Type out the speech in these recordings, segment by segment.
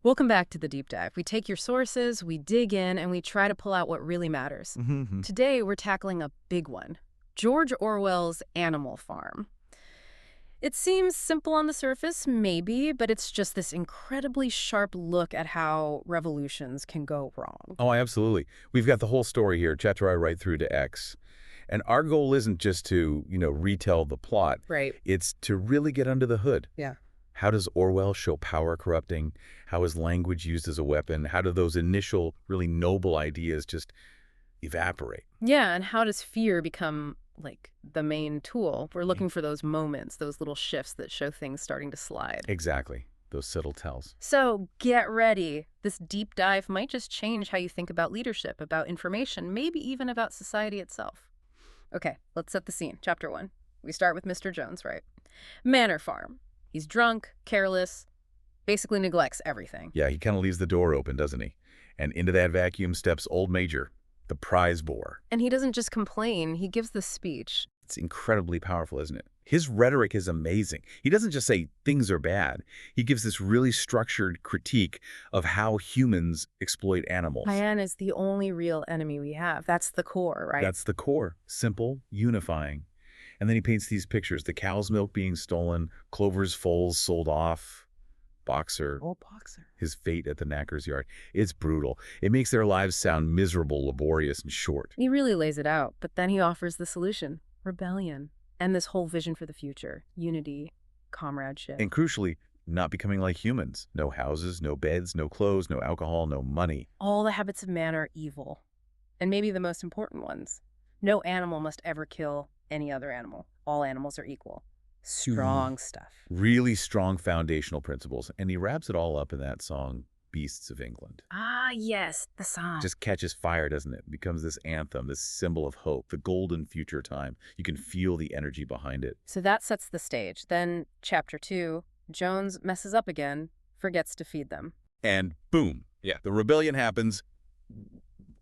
Welcome back to the deep dive. We take your sources, we dig in, and we try to pull out what really matters. Today, we're tackling a big one. George Orwell's Animal Farm. It seems simple on the surface, maybe, but it's just this incredibly sharp look at how revolutions can go wrong. Oh, absolutely. We've got the whole story here, chapter I right through to X. And our goal isn't just to, retell the plot. Right. It's to really get under the hood. Yeah. How does Orwell show power corrupting? How is language used as a weapon? How do those initial, really noble ideas just evaporate? Yeah, and how does fear become, like, the main tool? We're looking for those moments, those little shifts that show things starting to slide. Exactly. Those subtle tells. So get ready. This deep dive might just change how you think about leadership, about information, maybe even about society itself. Okay, let's set the scene. Chapter 1. We start with Mr. Jones, right? Manor farm. He's drunk, careless, basically neglects everything. Yeah, he kind of leaves the door open, doesn't he? And into that vacuum steps Old Major, the prize boar. And he doesn't just complain, he gives the speech. It's incredibly powerful, isn't it? His rhetoric is amazing. He doesn't just say things are bad. He gives this really structured critique of how humans exploit animals. Diane is the only real enemy we have. That's the core, right? That's the core. Simple, unifying. And then he paints these pictures, the cow's milk being stolen, Clover's foals sold off, Boxer. Oh, Boxer. His fate at the knacker's yard. It's brutal. It makes their lives sound miserable, laborious, and short. He really lays it out, but then he offers the solution. Rebellion. And this whole vision for the future. Unity, comradeship. And crucially, not becoming like humans. No houses, no beds, no clothes, no alcohol, no money. All the habits of man are evil. And maybe the most important ones. No animal must ever kill any other animal. All animals are equal. Strong stuff. Really strong foundational principles. And he wraps it all up in that song, Beasts of England. Ah, yes, the song. Just catches fire, doesn't it? It becomes this anthem, this symbol of hope, the golden future time. You can feel the energy behind it. So that sets the stage. Then, chapter 2, Jones messes up again, forgets to feed them. And boom. Yeah, the rebellion happens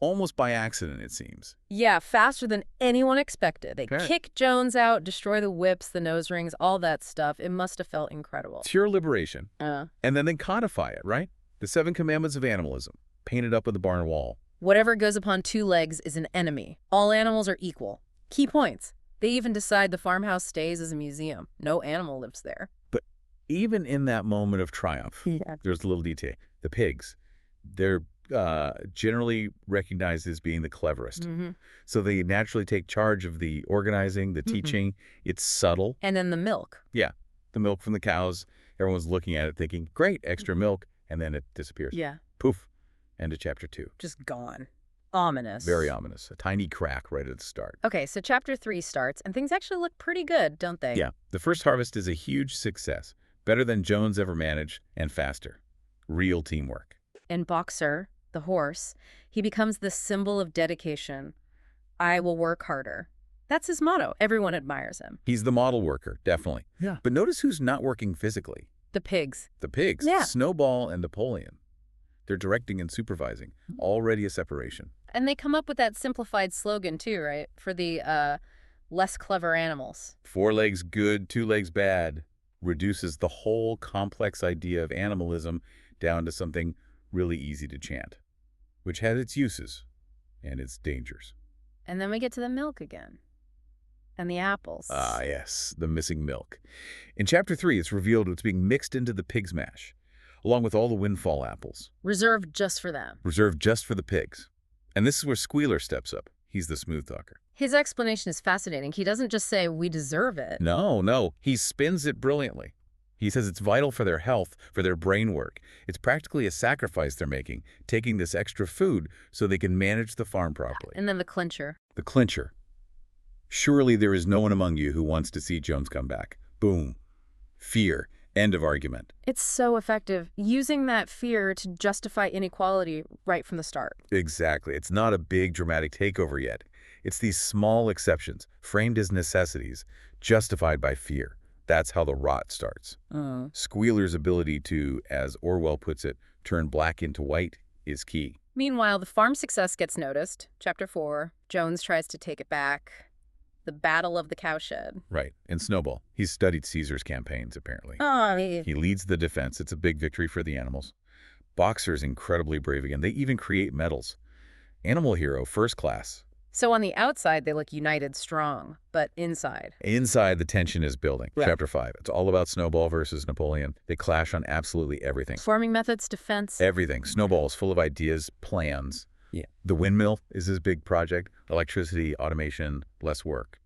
almost by accident, it seems. Yeah, faster than anyone expected. They Okay. kick Jones out, destroy the whips, the nose rings, all that stuff. It must have felt incredible. Pure liberation. Uh, And then they codify it, right? The 7 commandments of animalism, painted up on the barn wall. Whatever goes upon 2 legs is an enemy. All animals are equal. Key points. They even decide the farmhouse stays as a museum. No animal lives there. But even in that moment of triumph, Yeah. there's a little detail. The pigs, they're generally recognized as being the cleverest. So they naturally take charge of the organizing, the teaching. It's subtle. And then the milk. Yeah, the milk from the cows. Everyone's looking at it thinking, great, extra milk. And then it disappears. Yeah. Poof. End of chapter 2. Just gone. Ominous. Very ominous. A tiny crack right at the start. Okay, so chapter 3 starts, and things actually look pretty good, don't they? Yeah. The first harvest is a huge success. Better than Jones ever managed, and faster. Real teamwork. And Boxer, the horse, he becomes the symbol of dedication. I will work harder. That's his motto. Everyone admires him. He's the model worker, definitely. Yeah. But notice who's not working physically. The pigs. The pigs. Yeah. Snowball and Napoleon. They're directing and supervising. Already a separation. And they come up with that simplified slogan, too, right? For the less clever animals. 4 legs good, 2 legs bad. Reduces the whole complex idea of animalism down to something really easy to chant, which has its uses and its dangers. And then we get to the milk again. And the apples. Ah, yes, the missing milk. In chapter 3, it's revealed what's being mixed into the pig's mash, along with all the windfall apples. Reserved just for them. Reserved just for the pigs. And this is where Squealer steps up. He's the smooth talker. His explanation is fascinating. He doesn't just say, we deserve it. No. He spins it brilliantly. He says it's vital for their health, for their brain work. It's practically a sacrifice they're making, taking this extra food so they can manage the farm properly. And then the clincher. The clincher. Surely there is no one among you who wants to see Jones come back. Boom. Fear. End of argument. It's so effective, using that fear to justify inequality right from the start. Exactly. It's not a big dramatic takeover yet. It's these small exceptions, framed as necessities, justified by fear. That's how the rot starts. Squealer's ability to, as Orwell puts it, turn black into white is key. Meanwhile, the farm success gets noticed. Chapter 4, Jones tries to take it back. The Battle of the Cowshed. Right. And Snowball. He's studied Caesar's campaigns, apparently. Oh, He leads the defense. It's a big victory for the animals. Boxer's incredibly brave again. They even create medals. Animal hero, first class. So on the outside, they look united, strong, but inside? Inside, the tension is building. Right. Chapter 5. It's all about Snowball versus Napoleon. They clash on absolutely everything. Farming methods, defense? Everything. Snowball is full of ideas, plans. Yeah. The windmill is his big project. Electricity, automation, less work.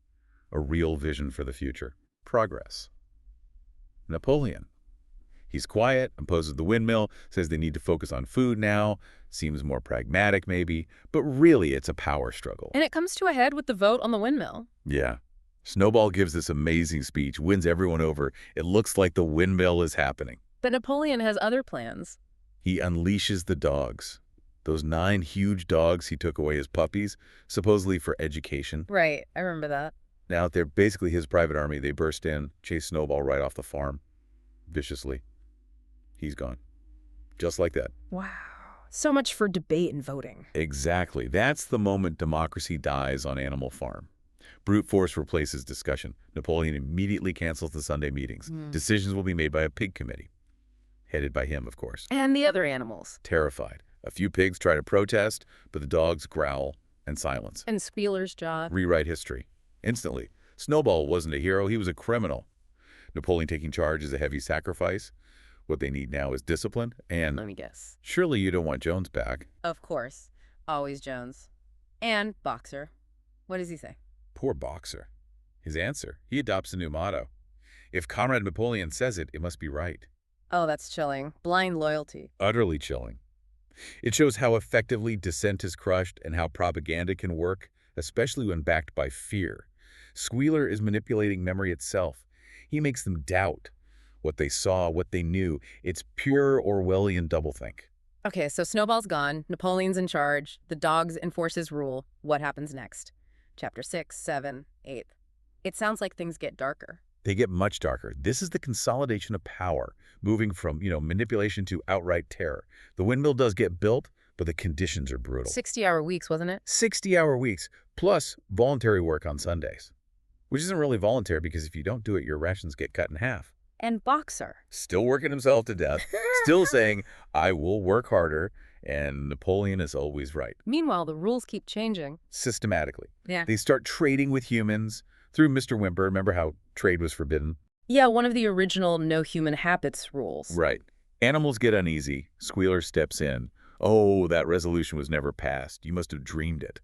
A real vision for the future. Progress. Napoleon. He's quiet, opposes the windmill, says they need to focus on food now, seems more pragmatic maybe, but really it's a power struggle. And it comes to a head with the vote on the windmill. Yeah. Snowball gives this amazing speech, wins everyone over. It looks like the windmill is happening. But Napoleon has other plans. He unleashes the dogs. Those 9 huge dogs he took away as puppies, supposedly for education. Right, I remember that. Now they're basically his private army. They burst in, chase Snowball right off the farm, viciously. He's gone. Just like that. Wow. So much for debate and voting. Exactly. That's the moment democracy dies on Animal Farm. Brute force replaces discussion. Napoleon immediately cancels the Sunday meetings. Decisions will be made by a pig committee. Headed by him, of course. And the other animals. Terrified. A few pigs try to protest, but the dogs growl and silence. And Spieler's job. Rewrite history. Instantly. Snowball wasn't a hero. He was a criminal. Napoleon taking charge is a heavy sacrifice. What they need now is discipline and... Let me guess. Surely you don't want Jones back. Of course. Always Jones. And Boxer. What does he say? Poor Boxer. His answer, he adopts a new motto. If Comrade Napoleon says it, it must be right. Oh, that's chilling. Blind loyalty. Utterly chilling. It shows how effectively dissent is crushed and how propaganda can work, especially when backed by fear. Squealer is manipulating memory itself. He makes them doubt what they saw, what they knew. It's pure Orwellian doublethink. Okay, so Snowball's gone. Napoleon's in charge. The dogs enforce his rule. What happens next? Chapter 6, 7, 8. It sounds like things get darker. They get much darker. This is the consolidation of power, moving from, manipulation to outright terror. The windmill does get built, but the conditions are brutal. 60-hour weeks, wasn't it? 60-hour weeks, plus voluntary work on Sundays. Which isn't really voluntary because if you don't do it, your rations get cut in half. And Boxer. Still working himself to death, still saying, I will work harder, and Napoleon is always right. Meanwhile, the rules keep changing. Systematically. Yeah. They start trading with humans through Mr. Whymper. Remember how trade was forbidden? Yeah, one of the original no human habits rules. Right. Animals get uneasy. Squealer steps in. Oh, that resolution was never passed. You must have dreamed it.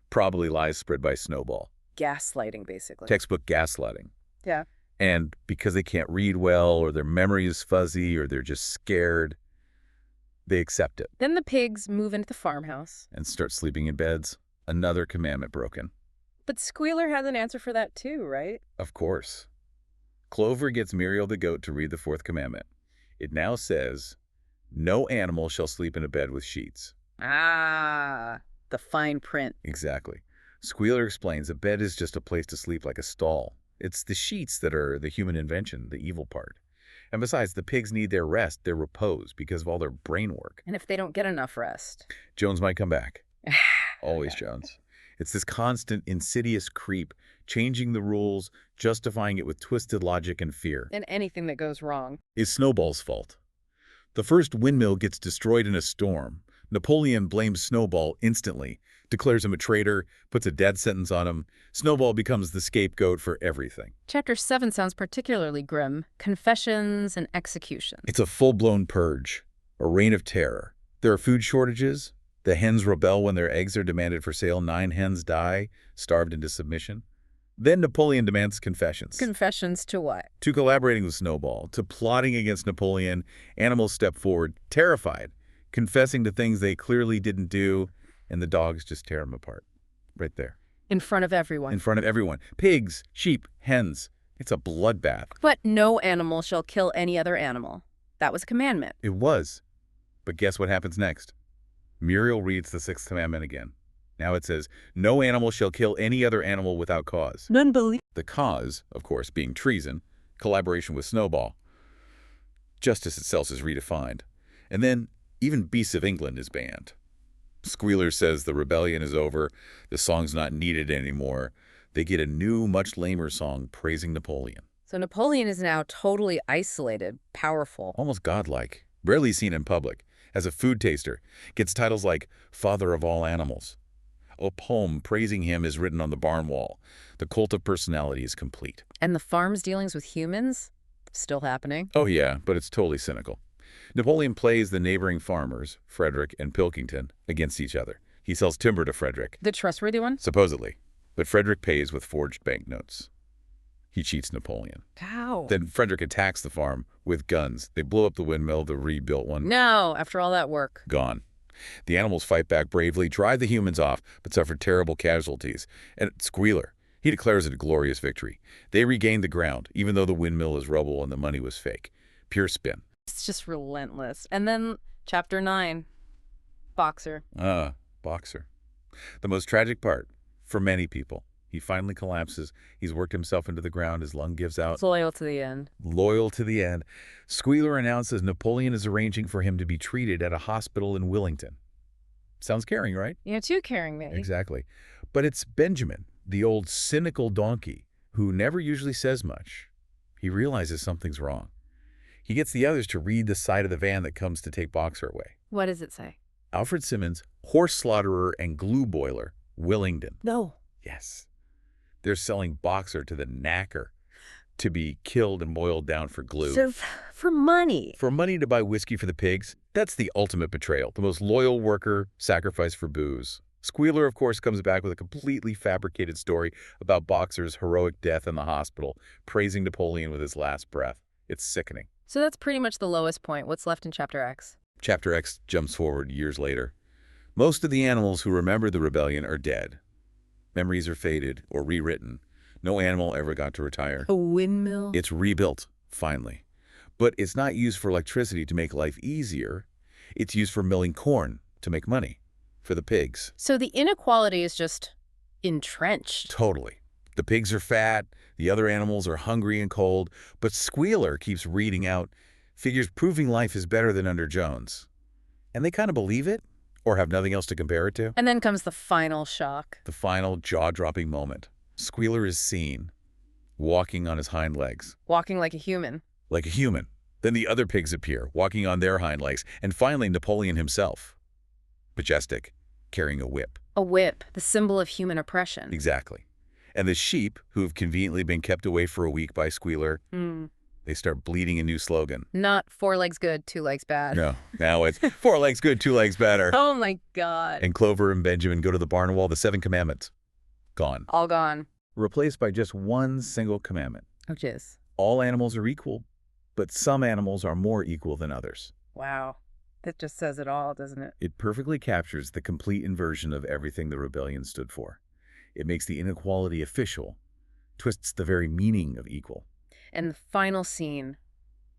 Probably lies spread by Snowball. Gaslighting, basically. Textbook gaslighting. Yeah. And because they can't read well, or their memory is fuzzy, or they're just scared, they accept it. Then the pigs move into the farmhouse. And start sleeping in beds. Another commandment broken. But Squealer has an answer for that too, right? Of course. Clover gets Muriel the goat to read the 4th commandment. It now says, no animal shall sleep in a bed with sheets. Ah, the fine print. Exactly. Squealer explains a bed is just a place to sleep like a stall. It's the sheets that are the human invention, the evil part. And besides, the pigs need their rest, their repose, because of all their brain work. And if they don't get enough rest? Jones might come back. Always Jones. It's this constant, insidious creep, changing the rules, justifying it with twisted logic and fear. And anything that goes wrong is Snowball's fault. The first windmill gets destroyed in a storm. Napoleon blames Snowball instantly, declares him a traitor, puts a death sentence on him. Snowball becomes the scapegoat for everything. Chapter 7 sounds particularly grim. Confessions and executions. It's a full-blown purge, a reign of terror. There are food shortages. The hens rebel when their eggs are demanded for sale. 9 hens die, starved into submission. Then Napoleon demands confessions. Confessions to what? To collaborating with Snowball, to plotting against Napoleon. Animals step forward, terrified, confessing to things they clearly didn't do, and the dogs just tear them apart. Right there. In front of everyone. In front of everyone. Pigs, sheep, hens. It's a bloodbath. But no animal shall kill any other animal. That was a commandment. It was. But guess what happens next? Muriel reads the 6th commandment again. Now it says, no animal shall kill any other animal without cause. None believe. The cause, of course, being treason, collaboration with Snowball. Justice itself is redefined. And then even Beasts of England is banned. Squealer says the rebellion is over, the song's not needed anymore. They get a new, much lamer song praising Napoleon. So Napoleon is now totally isolated, powerful. Almost godlike, rarely seen in public. as a food taster, gets titles like Father of All Animals. A poem praising him is written on the barn wall. The cult of personality is complete. And the farm's dealings with humans? Still happening. Oh yeah, but it's totally cynical. Napoleon plays the neighboring farmers, Frederick and Pilkington, against each other. He sells timber to Frederick. The trustworthy one? Supposedly. But Frederick pays with forged banknotes. He cheats Napoleon. How? Then Frederick attacks the farm with guns. They blow up the windmill, the rebuilt one. No, after all that work. Gone. The animals fight back bravely, drive the humans off, but suffer terrible casualties. And Squealer, he declares it a glorious victory. They regain the ground, even though the windmill is rubble and the money was fake. Pure spin. It's just relentless. And then Chapter 9, Boxer. Boxer. The most tragic part, for many people. He finally collapses. He's worked himself into the ground. His lung gives out. It's loyal to the end. Loyal to the end. Squealer announces Napoleon is arranging for him to be treated at a hospital in Willington. Sounds caring, right? You're too caring, me. Exactly. But it's Benjamin, the old cynical donkey, who never usually says much. He realizes something's wrong. He gets the others to read the side of the van that comes to take Boxer away. What does it say? Alfred Simmons, horse slaughterer and glue boiler, Willingdon. No. Yes. They're selling Boxer to the knacker to be killed and boiled down for glue. So for money. For money to buy whiskey for the pigs, that's the ultimate betrayal. The most loyal worker sacrificed for booze. Squealer, of course, comes back with a completely fabricated story about Boxer's heroic death in the hospital, praising Napoleon with his last breath. It's sickening. So that's pretty much the lowest point. What's left in Chapter X? Chapter X jumps forward years later. Most of the animals who remember the rebellion are dead. Memories are faded or rewritten. No animal ever got to retire. A windmill? It's rebuilt, finally. But it's not used for electricity to make life easier. It's used for milling corn to make money for the pigs. So the inequality is just entrenched. Totally. The pigs are fat, the other animals are hungry and cold, but Squealer keeps reading out figures proving life is better than under Jones. And they kind of believe it, or have nothing else to compare it to. And then comes the final shock. The final jaw-dropping moment. Squealer is seen walking on his hind legs. Walking like a human. Like a human. Then the other pigs appear, walking on their hind legs. And finally, Napoleon himself. Majestic, carrying a whip. A whip, the symbol of human oppression. Exactly. And the sheep, who have conveniently been kept away for a week by Squealer, they start bleating a new slogan. Not 4 legs good, 2 legs bad. No, now it's 4 legs good, 2 legs better. Oh my God. And Clover and Benjamin go to the barn wall, the 7 commandments. Gone. All gone. Replaced by just one single commandment. Oh, jeez. All animals are equal, but some animals are more equal than others. Wow. That just says it all, doesn't it? It perfectly captures the complete inversion of everything the rebellion stood for. It makes the inequality official, twists the very meaning of equal. And the final scene,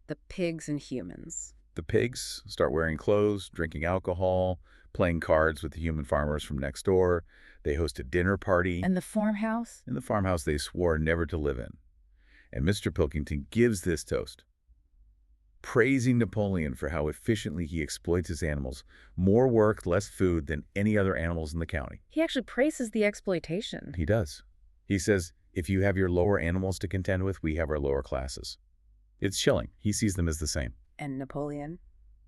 the pigs and humans. The pigs start wearing clothes, drinking alcohol, playing cards with the human farmers from next door. They host a dinner party. And the farmhouse? In the farmhouse they swore never to live in. And Mr. Pilkington gives this toast, praising Napoleon for how efficiently he exploits his animals. More work, less food than any other animals in the county. He actually praises the exploitation. He does. He says, if you have your lower animals to contend with, we have our lower classes. It's chilling. He sees them as the same. And Napoleon?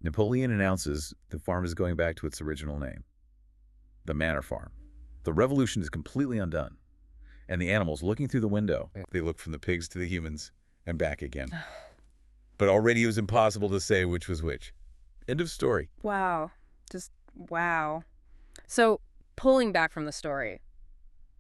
Napoleon announces the farm is going back to its original name, the Manor Farm. The revolution is completely undone. And the animals, looking through the window, they look from the pigs to the humans and back again. But already it was impossible to say which was which. End of story. Wow. Just wow. So, pulling back from the story,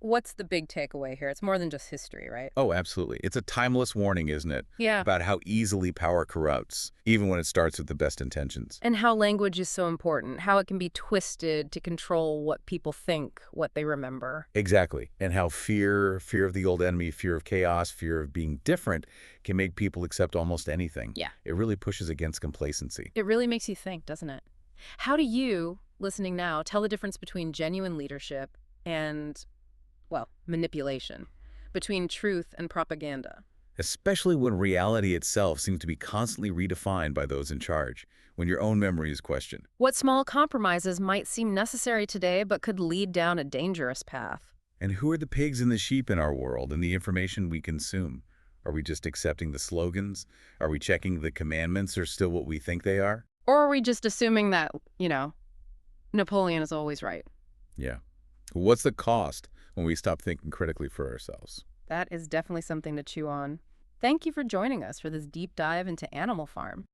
what's the big takeaway here? It's more than just history, right? Oh, absolutely. It's a timeless warning, isn't it? Yeah. About how easily power corrupts, even when it starts with the best intentions. And how language is so important, how it can be twisted to control what people think, what they remember. Exactly. And how fear of the old enemy, fear of chaos, fear of being different can make people accept almost anything. Yeah. It really pushes against complacency. It really makes you think, doesn't it? How do you, listening now, tell the difference between genuine leadership and, well, manipulation, between truth and propaganda? Especially when reality itself seems to be constantly redefined by those in charge, when your own memory is questioned. What small compromises might seem necessary today but could lead down a dangerous path? And who are the pigs and the sheep in our world and the information we consume? Are we just accepting the slogans? Are we checking the commandments or still what we think they are? Or are we just assuming that, Napoleon is always right? Yeah. What's the cost when we stop thinking critically for ourselves? That is definitely something to chew on. Thank you for joining us for this deep dive into Animal Farm.